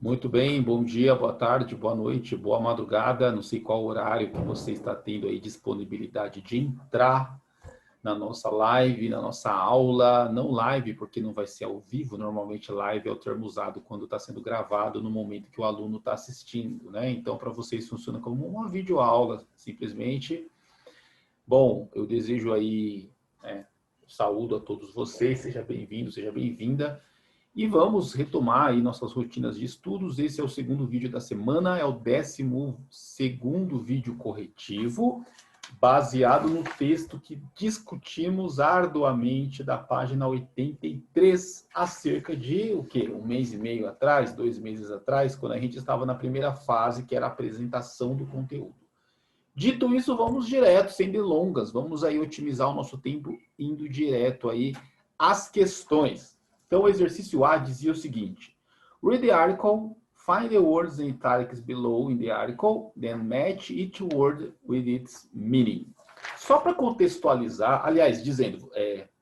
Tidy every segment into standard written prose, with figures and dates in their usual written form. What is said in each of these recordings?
Muito bem, bom dia, boa tarde, boa noite, boa madrugada. Não sei qual horário que você está tendo aí disponibilidade de entrar na nossa live, na nossa aula. Não live, porque não vai ser ao vivo. Normalmente live é o termo usado quando está sendo gravado no momento que o aluno está assistindo, né? Então, para vocês funciona como uma videoaula, simplesmente. Bom, eu desejo aí, saúdo a todos vocês, seja bem-vindo, seja bem-vinda. E vamos retomar aí nossas rotinas de estudos. Esse é o segundo vídeo da semana, é o 12º vídeo corretivo, baseado no texto que discutimos arduamente da página 83, há cerca de, o quê? 1 mês e meio atrás, 2 meses atrás, quando a gente estava na primeira fase, que era a apresentação do conteúdo. Dito isso, vamos direto, sem delongas, vamos aí otimizar o nosso tempo indo direto aí às questões. Então, o exercício A dizia o seguinte: read the article, find the words in italics below in the article, then match each word with its meaning. Só para contextualizar, aliás, dizendo,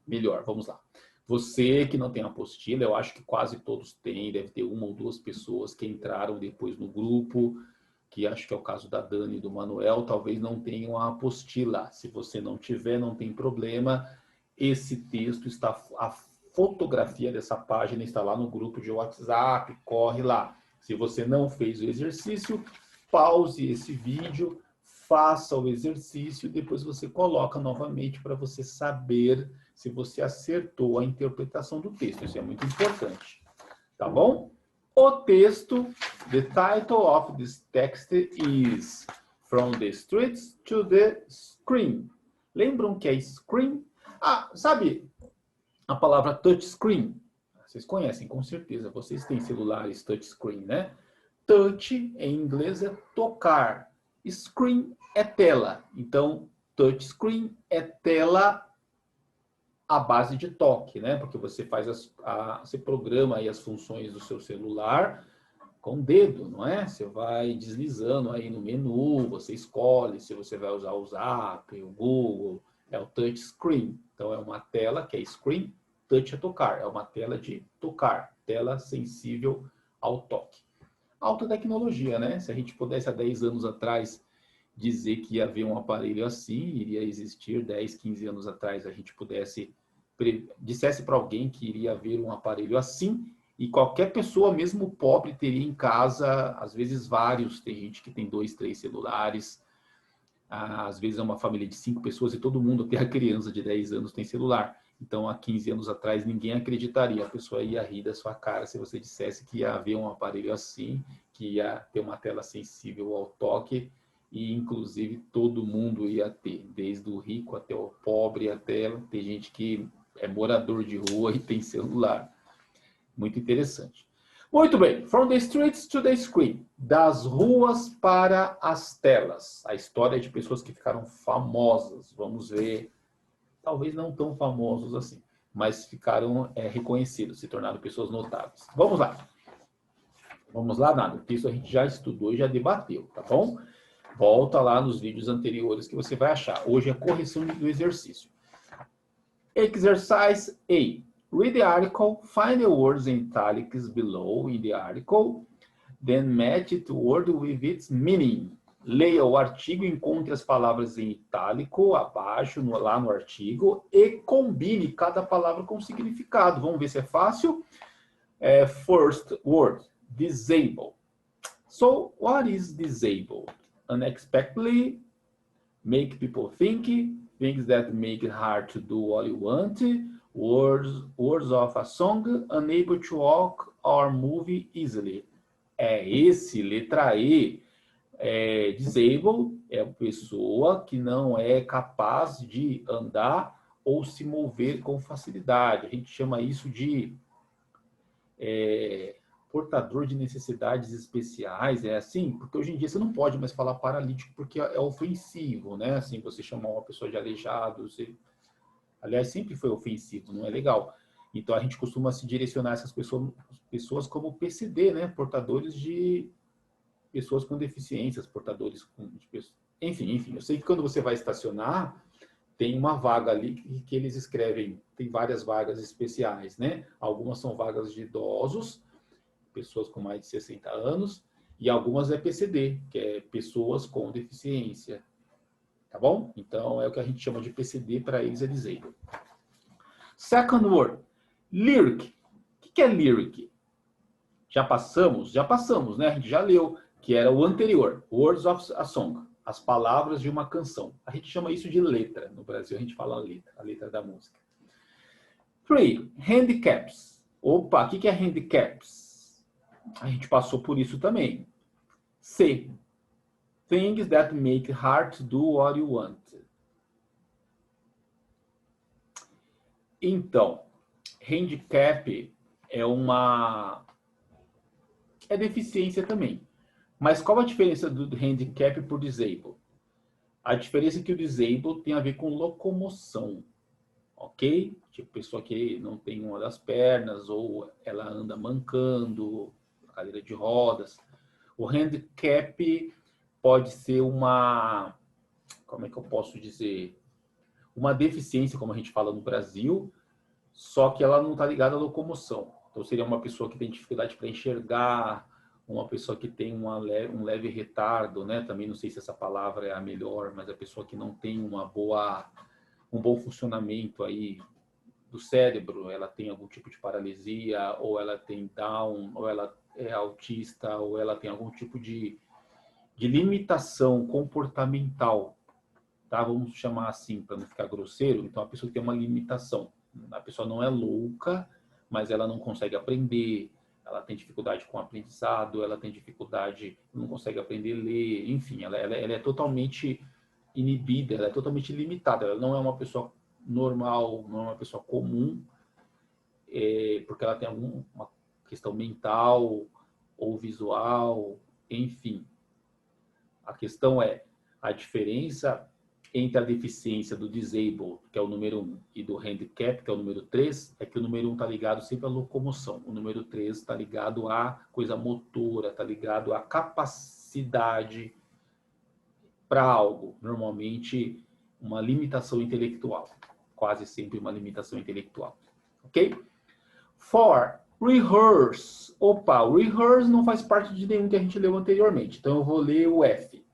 melhor, vamos lá. Você que não tem apostila, eu acho que quase todos têm, deve ter uma ou duas pessoas que entraram depois no grupo, que acho que é o caso da Dani e do Manuel, talvez não tenham a apostila. Se você não tiver, não tem problema. Esse texto está, a fotografia dessa página está lá no grupo de WhatsApp, corre lá. Se você não fez o exercício, pause esse vídeo, faça o exercício e depois você coloca novamente para você saber se você acertou a interpretação do texto. Isso é muito importante. Tá bom? O texto, the title of this text is From the Streets to the Screen. Lembram que é screen? Ah, sabe a palavra touchscreen? Vocês conhecem, com certeza. Vocês têm celulares touchscreen, né? Touch, em inglês, é tocar. Screen é tela. Então, touchscreen é tela à base de toque, né? Porque você faz você programa aí as funções do seu celular com o dedo, não é? Você vai deslizando aí no menu, você escolhe se você vai usar o Zap, o Google, é o touch screen. Então é uma tela que é screen, touch é tocar, é uma tela de tocar, tela sensível ao toque. Alta tecnologia, né? Se a gente pudesse há 10 anos atrás dizer que ia haver um aparelho assim, iria existir 10, 15 anos atrás, a gente dissesse para alguém que iria haver um aparelho assim, e qualquer pessoa, mesmo pobre, teria em casa, às vezes vários, tem gente que tem 2, 3 celulares, às vezes é uma família de 5 pessoas e todo mundo, até a criança de 10 anos, tem celular. Então, há 15 anos atrás, ninguém acreditaria, a pessoa ia rir da sua cara se você dissesse que ia haver um aparelho assim, que ia ter uma tela sensível ao toque, e inclusive todo mundo ia ter, desde o rico até o pobre, até tem gente que é morador de rua e tem celular. Muito interessante. Muito bem. From the streets to the screen. Das ruas para as telas. A história de pessoas que ficaram famosas. Vamos ver. Talvez não tão famosos assim, mas ficaram reconhecidos, se tornaram pessoas notáveis. Vamos lá. Vamos lá, nada. Isso a gente já estudou e já debateu, tá bom? Volta lá nos vídeos anteriores que você vai achar. Hoje é correção do exercício. Exercise A. Read the article, find the words in italics below in the article, then match it word with its meaning. Leia o artigo, encontre as palavras em itálico, abaixo, lá no artigo, e combine cada palavra com significado. Vamos ver se é fácil. First word, disable. So, what is disabled? Unexpectedly, make people think, things that make it hard to do what you want, words of a song, unable to walk or move easily. É esse, letra E. Disabled é a pessoa que não é capaz de andar ou se mover com facilidade. A gente chama isso de portador de necessidades especiais, é assim? Porque hoje em dia você não pode mais falar paralítico porque é ofensivo, né? Assim, você chamar uma pessoa de aleijado, aliás, sempre foi ofensivo, não é legal. Então, a gente costuma se direcionar a essas pessoas como PCD, né? Portadores de pessoas com deficiências, portadores de pessoas... Enfim, eu sei que quando você vai estacionar, tem uma vaga ali que eles escrevem, tem várias vagas especiais, né? Algumas são vagas de idosos, pessoas com mais de 60 anos, e algumas é PCD, que é pessoas com deficiência. Tá bom? Então, é o que a gente chama de PCD, para eles é disabled. Second word, lyric. O que é lyric? Já passamos, né? A gente já leu, que era o anterior, words of a song, as palavras de uma canção. A gente chama isso de letra. No Brasil, a gente fala a letra da música. 3, handicaps. Opa, o que é handicaps? A gente passou por isso também. C, things that make it hard to do what you want. Então, handicap é deficiência também. Mas qual a diferença do handicap por disabled? A diferença é que o disabled tem a ver com locomoção, ok? Tipo, pessoa que não tem uma das pernas, ou ela anda mancando, cadeira de rodas. O handicap pode ser como é que eu posso dizer? Uma deficiência, como a gente fala no Brasil, só que ela não está ligada à locomoção. Então, seria uma pessoa que tem dificuldade para enxergar, uma pessoa que tem um leve retardo, né? Também não sei se essa palavra é a melhor, mas a pessoa que não tem um bom funcionamento aí do cérebro, ela tem algum tipo de paralisia, ou ela tem Down, ou ela é autista, ou ela tem algum tipo de limitação comportamental, tá? Vamos chamar assim, para não ficar grosseiro. Então, a pessoa tem uma limitação. A pessoa não é louca, mas ela não consegue aprender, ela tem dificuldade com o aprendizado, ela tem dificuldade, não consegue aprender a ler, enfim, ela é totalmente inibida, ela é totalmente limitada, ela não é uma pessoa normal, não é uma pessoa comum, porque ela tem alguma questão mental ou visual, enfim. A questão é a diferença entre a deficiência do disabled, que é o número 1, e do handicap, que é o número 3, é que o número 1 está ligado sempre à locomoção. O número 3 está ligado à coisa motora, está ligado à capacidade para algo. Normalmente, uma limitação intelectual. Quase sempre uma limitação intelectual. Ok? 4, rehearse. Opa, o rehearse não faz parte de nenhum que a gente leu anteriormente. Então, eu vou ler o F.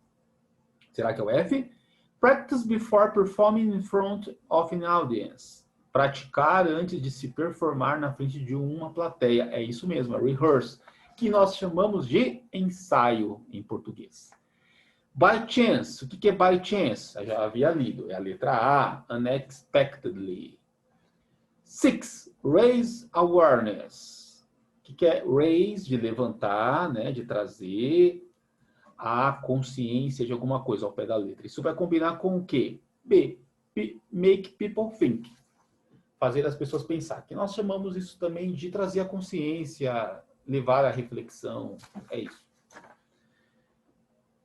Será que é o F? Practice before performing in front of an audience. Praticar antes de se performar na frente de uma plateia. É isso mesmo, é rehearse, que nós chamamos de ensaio em português. By chance. O que é by chance? Eu já havia lido. É a letra A, unexpectedly. 6, raise awareness. O que é raise? De levantar, né? De trazer a consciência de alguma coisa ao pé da letra. Isso vai combinar com o quê? B, make people think. Fazer as pessoas pensar. Que nós chamamos isso também de trazer a consciência, levar a reflexão. É isso.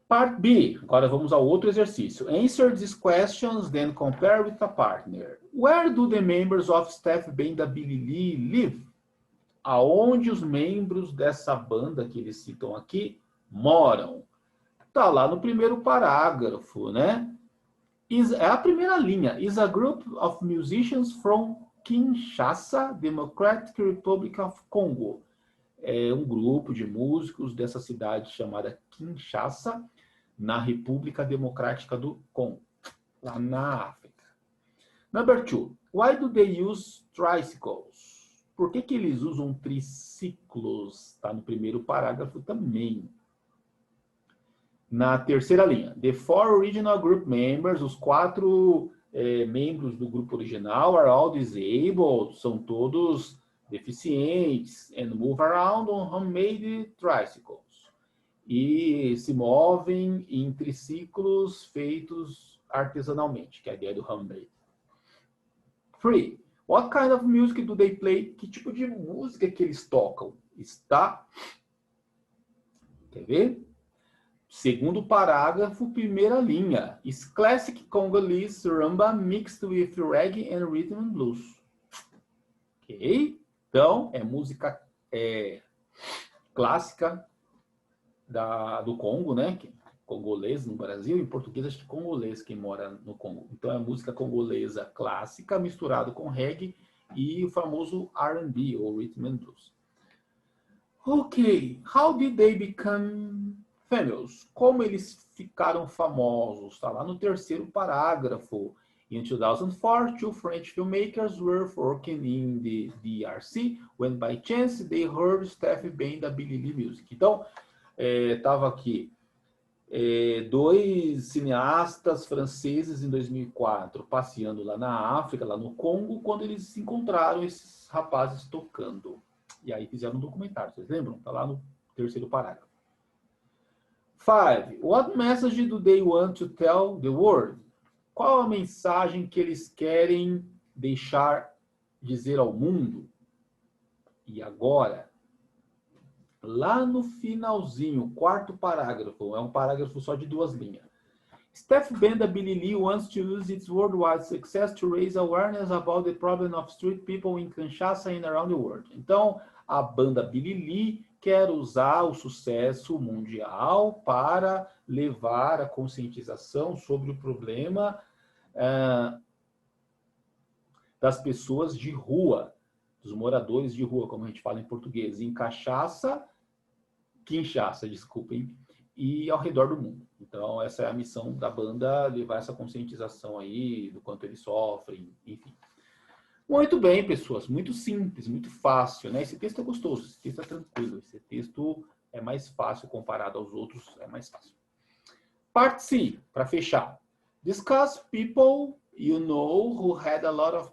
Part B. Agora vamos ao outro exercício. Answer these questions, then compare with a partner. Where do the members of staff band da Billy Lee live? Aonde os membros dessa banda que eles citam aqui moram? Está lá no primeiro parágrafo, né? É a primeira linha. Is a group of musicians from Kinshasa, Democratic Republic of Congo. É um grupo de músicos dessa cidade chamada Kinshasa, na República Democrática do Congo, lá na África. Number 2. Why do they use tricycles? Por que eles usam triciclos? Está no primeiro parágrafo também. Na terceira linha, the 4 original group members, os 4 membros do grupo original are all disabled, são todos deficientes, and move around on homemade tricycles. E se movem em triciclos feitos artesanalmente, que é a ideia do homemade. 3. What kind of music do they play? Que tipo de música que eles tocam? Está... Quer ver? Segundo parágrafo, primeira linha. Is classic Congolese rumba mixed with reggae and rhythm and blues. Ok? Então, é música clássica do Congo, né? Congolês no Brasil, em português acho que congolês quem mora no Congo. Então, é música congolesa clássica misturado com reggae e o famoso R&B, ou rhythm and blues. Ok, how did they become famous? Como eles ficaram famosos? Está lá no terceiro parágrafo. In 2004, two French filmmakers were working in the DRC when by chance they heard Steph Benda Billy Lee Music. Então, estava aqui dois cineastas franceses em 2004 passeando lá na África, lá no Congo, quando eles encontraram esses rapazes tocando. E aí fizeram um documentário, vocês lembram? Está lá no terceiro parágrafo. 5. What message do they want to tell the world? Qual a mensagem que eles querem deixar dizer ao mundo? E agora, lá no finalzinho, quarto parágrafo, é um parágrafo só de 2 linhas. Steph Benda Billy Lee wants to use its worldwide success to raise awareness about the problem of street people in Kinshasa and around the world. Então, a banda Billy Lee quer usar o sucesso mundial para levar a conscientização sobre o problema das pessoas de rua, dos moradores de rua, como a gente fala em português, em Kinshasa, desculpem, e ao redor do mundo. Então, essa é a missão da banda, levar essa conscientização aí do quanto eles sofrem, enfim. Muito bem, pessoas, muito simples, muito fácil, né? Esse texto é gostoso, esse texto é tranquilo, esse texto é mais fácil comparado aos outros, é mais fácil. Parte C, para fechar. Discuss people you know who had a lot of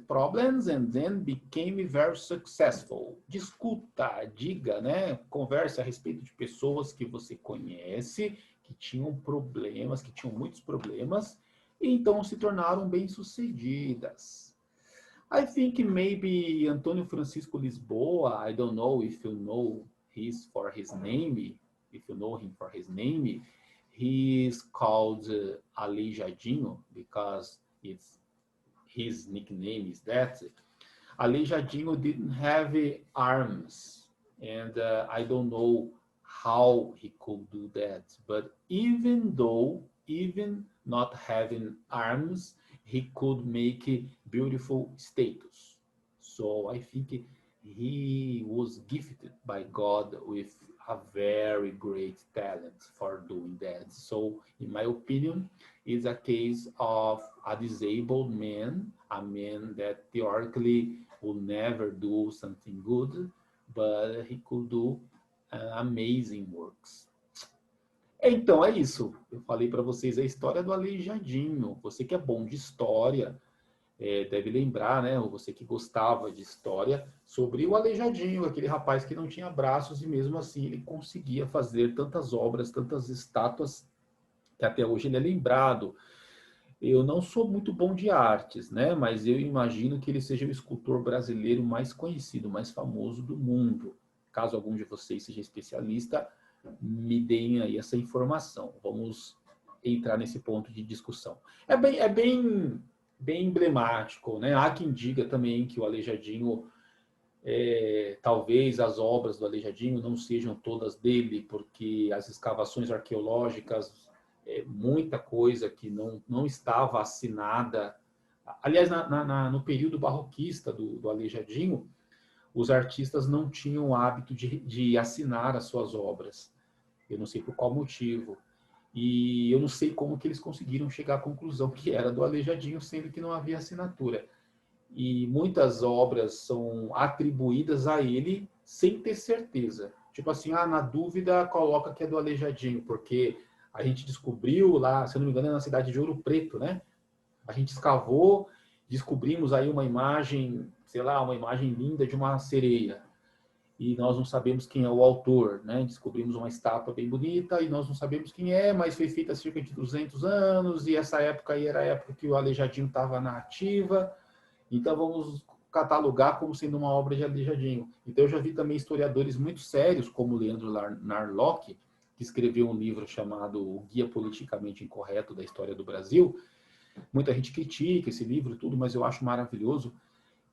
problems and then became very successful. Discuta, diga, né? Converse a respeito de pessoas que você conhece, que tinham problemas, que tinham muitos problemas, e então se tornaram bem-sucedidas. I think maybe Antônio Francisco Lisboa, I don't know if you know his for his name, if you know him for his name, he's called Aleijadinho because his nickname is that. Aleijadinho didn't have arms, and I don't know how he could do that. But even not having arms, he could make beautiful statues. So I think he was gifted by God with a very great talent for doing that. So in my opinion, it's a case of a disabled man, a man that theoretically will never do something good, but he could do amazing works. Então é isso. Eu falei para vocês a história do Aleijadinho. Você que é bom de história, deve lembrar, né? Ou você que gostava de história, sobre o Aleijadinho, aquele rapaz que não tinha braços e mesmo assim ele conseguia fazer tantas obras, tantas estátuas, que até hoje ele é lembrado. Eu não sou muito bom de artes, né? Mas eu imagino que ele seja o escultor brasileiro mais conhecido, mais famoso do mundo. Caso algum de vocês seja especialista, me deem aí essa informação. Vamos entrar nesse ponto de discussão. É bem emblemático, né? Há quem diga também que o Aleijadinho, talvez as obras do Aleijadinho não sejam todas dele, porque as escavações arqueológicas, muita coisa que não estava assinada. Aliás, no período barroquista do Aleijadinho, os artistas não tinham o hábito de assinar as suas obras. Eu não sei por qual motivo. E eu não sei como que eles conseguiram chegar à conclusão que era do Aleijadinho, sendo que não havia assinatura. E muitas obras são atribuídas a ele sem ter certeza. Tipo assim, na dúvida, coloca que é do Aleijadinho, porque a gente descobriu lá, se eu não me engano, é na cidade de Ouro Preto, né? A gente escavou, descobrimos aí uma imagem, sei lá, uma imagem linda de uma sereia. E nós não sabemos quem é o autor, né? Descobrimos uma estátua bem bonita e nós não sabemos quem é, mas foi feita há cerca de 200 anos e essa época aí era a época que o Aleijadinho estava na ativa. Então vamos catalogar como sendo uma obra de Aleijadinho. Então eu já vi também historiadores muito sérios, como Leandro Narlock, que escreveu um livro chamado O Guia Politicamente Incorreto da História do Brasil. Muita gente critica esse livro e tudo, mas eu acho maravilhoso.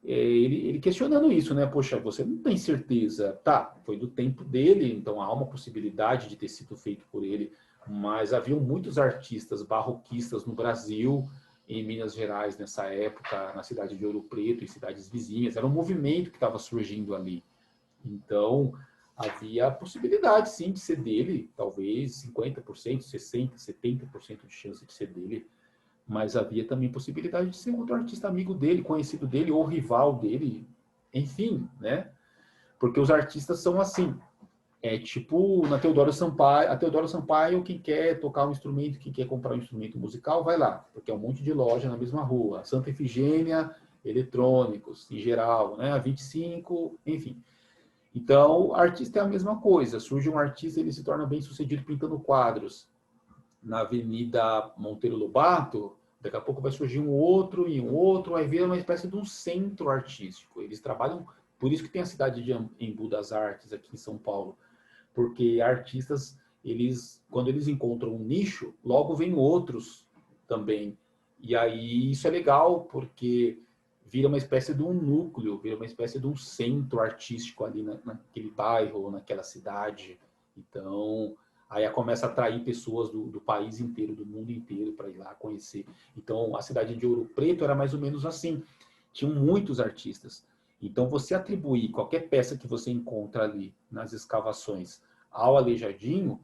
Ele questionando isso, né? Poxa, você não tem certeza. Tá, foi do tempo dele, então há uma possibilidade de ter sido feito por ele, mas haviam muitos artistas barroquistas no Brasil, em Minas Gerais, nessa época, na cidade de Ouro Preto e cidades vizinhas. Era um movimento que estava surgindo ali. Então, havia a possibilidade, sim, de ser dele, talvez 50%, 60%, 70% de chance de ser dele, mas havia também possibilidade de ser outro artista amigo dele, conhecido dele, ou rival dele, enfim, né? Porque os artistas são assim, é tipo na Teodoro Sampaio, a Teodoro Sampaio, quem quer tocar um instrumento, quem quer comprar um instrumento musical, vai lá, porque é um monte de loja na mesma rua. Santa Efigênia, eletrônicos, em geral, né? A 25, enfim. Então, artista é a mesma coisa. Surge um artista, ele se torna bem sucedido pintando quadros na Avenida Monteiro Lobato, daqui a pouco vai surgir um outro e um outro, vai vir uma espécie de um centro artístico. Eles trabalham, por isso que tem a cidade de Embu das Artes aqui em São Paulo, porque artistas, eles, quando eles encontram um nicho, logo vem outros também. E aí isso é legal, porque vira uma espécie de um núcleo, vira uma espécie de um centro artístico ali naquele bairro, naquela cidade. Então, aí começa a atrair pessoas do país inteiro, do mundo inteiro, para ir lá conhecer. Então, a cidade de Ouro Preto era mais ou menos assim. Tinham muitos artistas. Então, você atribuir qualquer peça que você encontra ali nas escavações ao Aleijadinho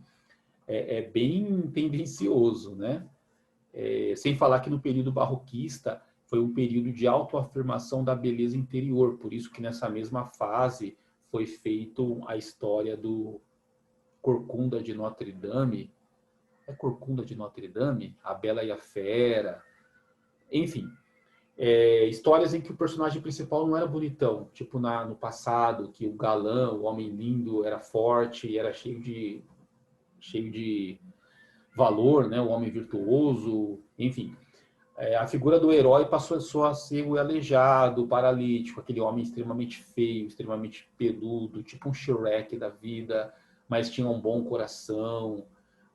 é bem tendencioso, né? Sem falar que no período barroquista foi um período de autoafirmação da beleza interior. Por isso que nessa mesma fase foi feito a história do Corcunda de Notre Dame. É Corcunda de Notre Dame? A Bela e a Fera. Enfim, histórias em que o personagem principal não era bonitão, tipo no passado, que o galã, o homem lindo, era forte e era cheio de valor, né? O homem virtuoso, enfim. A figura do herói passou a ser o aleijado, o paralítico, aquele homem extremamente feio, extremamente peludo, tipo um Shrek da vida, mas tinha um bom coração,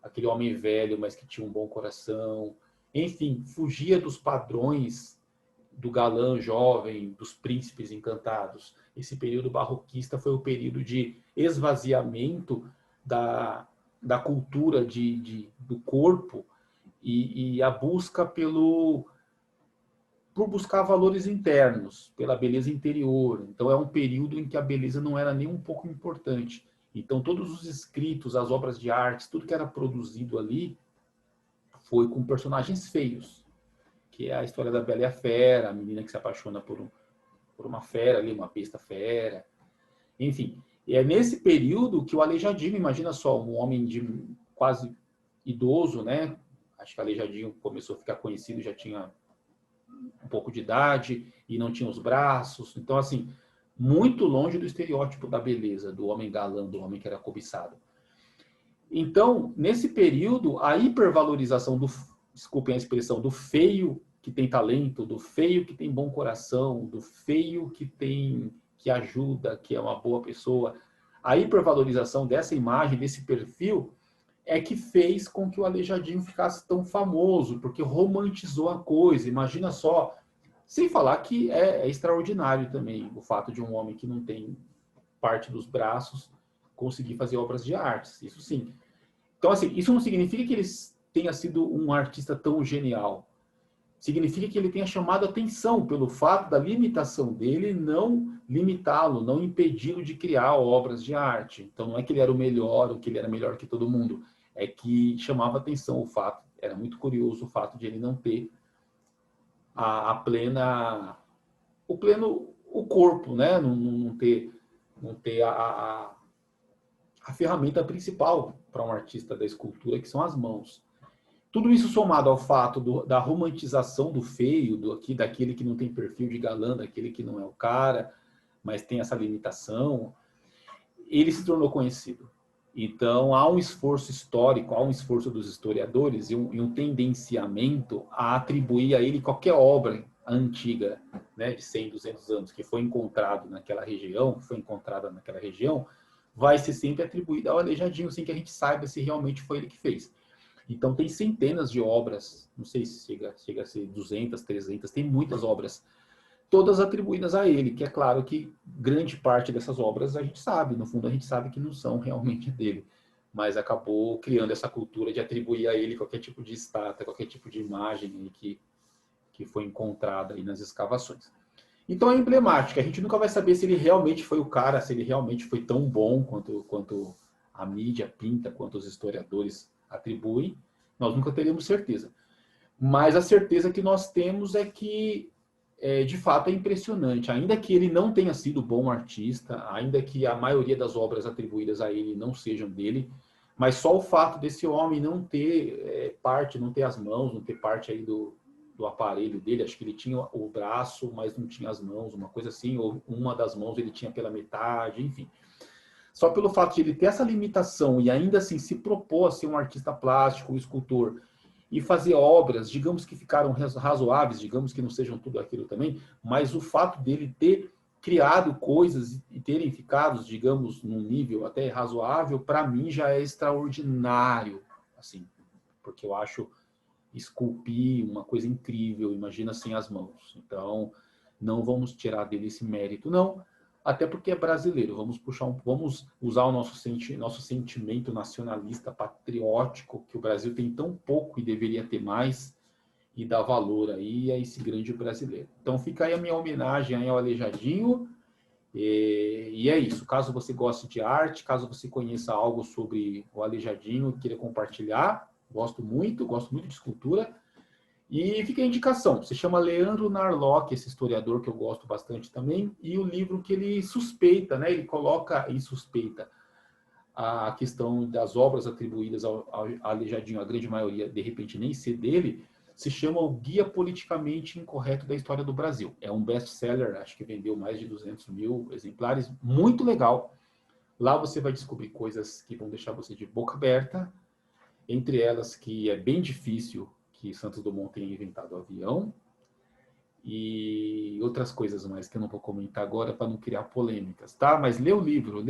aquele homem velho, mas que tinha um bom coração. Enfim, fugia dos padrões do galã jovem, dos príncipes encantados. Esse período barroquista foi o período de esvaziamento da cultura do corpo e a busca por buscar valores internos, pela beleza interior. Então é um período em que a beleza não era nem um pouco importante. Então todos os escritos, as obras de arte, tudo que era produzido ali foi com personagens feios, que é a história da Bela e a Fera, a menina que se apaixona por uma fera ali, uma besta fera. Enfim, e é nesse período que o Aleijadinho, imagina só, um homem de quase idoso, né? Acho que o Aleijadinho começou a ficar conhecido, já tinha um pouco de idade e não tinha os braços. Então, assim, muito longe do estereótipo da beleza, do homem galã, do homem que era cobiçado. Então, nesse período, a hipervalorização desculpem a expressão, do feio que tem talento, do feio que tem bom coração, do feio que ajuda, que é uma boa pessoa, a hipervalorização dessa imagem, desse perfil, é que fez com que o Aleijadinho ficasse tão famoso, porque romantizou a coisa. Imagina só, sem falar que é extraordinário também o fato de um homem que não tem parte dos braços conseguir fazer obras de artes, isso sim. Então, assim, isso não significa que ele tenha sido um artista tão genial. Significa que ele tenha chamado atenção pelo fato da limitação dele não limitá-lo, não impedi-lo de criar obras de arte. Então, não é que ele era o melhor ou que ele era melhor que todo mundo. É que chamava atenção o fato, era muito curioso o fato de ele não ter a plena, o corpo, né? Não ter a ferramenta principal para um artista da escultura, que são as mãos. Tudo isso somado ao fato da romantização do feio, daquele que não tem perfil de galã, daquele que não é o cara, mas tem essa limitação, ele se tornou conhecido. Então, há um esforço histórico, há um esforço dos historiadores e um tendenciamento a atribuir a ele qualquer obra antiga, né, de 100, 200 anos, que foi encontrada naquela região, vai ser sempre atribuída ao Aleijadinho, sem que a gente saiba se realmente foi ele que fez. Então, tem centenas de obras, não sei se chega a ser 200, 300, tem muitas obras, todas atribuídas a ele, que é claro que grande parte dessas obras a gente sabe, no fundo a gente sabe que não são realmente dele, mas acabou criando essa cultura de atribuir a ele qualquer tipo de estátua, qualquer tipo de imagem que foi encontrada aí nas escavações. Então é emblemática. A gente nunca vai saber se ele realmente foi o cara, se ele realmente foi tão bom quanto a mídia pinta, quanto os historiadores atribuem. Nós nunca teremos certeza. Mas a certeza que nós temos é que, de fato, é impressionante. Ainda que ele não tenha sido bom artista, ainda que a maioria das obras atribuídas a ele não sejam dele, mas só o fato desse homem não ter parte, não ter as mãos, não ter parte aí do aparelho dele, acho que ele tinha o braço, mas não tinha as mãos, uma coisa assim, ou uma das mãos ele tinha pela metade, enfim. Só pelo fato de ele ter essa limitação e ainda assim se propor a ser um artista plástico, um escultor, e fazer obras, digamos que ficaram razoáveis, digamos que não sejam tudo aquilo também, mas o fato dele ter criado coisas e terem ficado, digamos, num nível até razoável, para mim já é extraordinário, assim, porque eu acho esculpir uma coisa incrível, imagina sem as mãos. Então, não vamos tirar dele esse mérito, não, até porque é brasileiro. Vamos usar o nosso sentimento nacionalista, patriótico, que o Brasil tem tão pouco e deveria ter mais, e dar valor aí a esse grande brasileiro. Então fica aí a minha homenagem aí ao Aleijadinho, e é isso. Caso você goste de arte, caso você conheça algo sobre o Aleijadinho, queira compartilhar, gosto muito de escultura. E fica a indicação, se chama Leandro Narlock, esse historiador que eu gosto bastante também, e o livro que ele suspeita, né? Ele coloca e suspeita a questão das obras atribuídas ao Aleijadinho, a grande maioria, de repente, nem ser dele, se chama O Guia Politicamente Incorreto da História do Brasil. É um best-seller, acho que vendeu mais de 200 mil exemplares, muito legal. Lá você vai descobrir coisas que vão deixar você de boca aberta, entre elas que é bem difícil que Santos Dumont tenha inventado o avião, e outras coisas mais que eu não vou comentar agora para não criar polêmicas, tá? Mas lê o livro,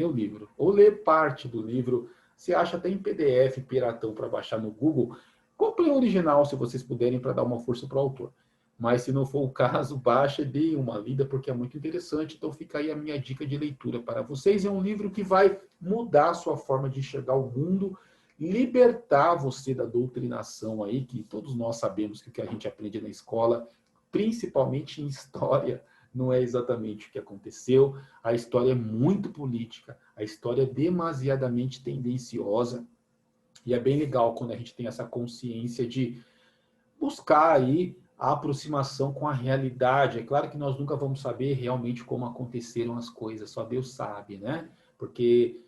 ou lê parte do livro, você acha até em PDF piratão para baixar no Google. Compre o original se vocês puderem para dar uma força para o autor. Mas se não for o caso, baixa e dê uma lida porque é muito interessante. Então fica aí a minha dica de leitura para vocês. É um livro que vai mudar a sua forma de enxergar o mundo, libertar você da doutrinação aí, que todos nós sabemos que o que a gente aprende na escola, principalmente em história, não é exatamente o que aconteceu. A história é muito política, a história é demasiadamente tendenciosa, e é bem legal quando a gente tem essa consciência de buscar aí a aproximação com a realidade. É claro que nós nunca vamos saber realmente como aconteceram as coisas, só Deus sabe, né? Porque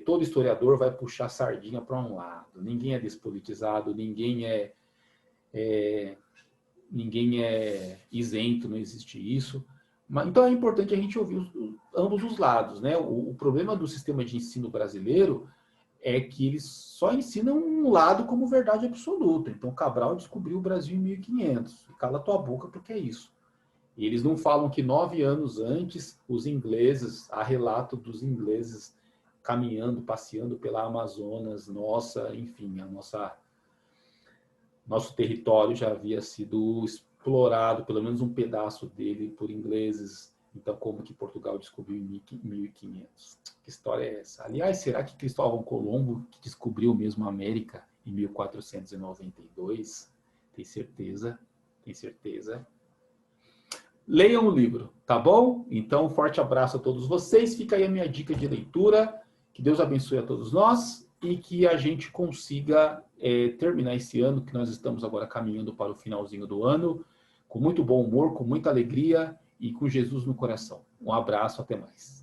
todo historiador vai puxar a sardinha para um lado. Ninguém é despolitizado, ninguém é isento, não existe isso. Então é importante a gente ouvir ambos os lados, né? O problema do sistema de ensino brasileiro é que eles só ensinam um lado como verdade absoluta. Então Cabral descobriu o Brasil em 1500. Cala tua boca porque é isso. E eles não falam que 9 anos antes, os ingleses, há relato dos ingleses caminhando, passeando pela Amazonas, enfim, nosso território já havia sido explorado, pelo menos um pedaço dele, por ingleses. Então, como que Portugal descobriu em 1500? Que história é essa? Aliás, será que Cristóvão Colombo que descobriu mesmo a América em 1492? Tem certeza? Tem certeza? Leiam o livro, tá bom? Então, um forte abraço a todos vocês. Fica aí a minha dica de leitura. Que Deus abençoe a todos nós e que a gente consiga terminar esse ano, que nós estamos agora caminhando para o finalzinho do ano, com muito bom humor, com muita alegria e com Jesus no coração. Um abraço, até mais.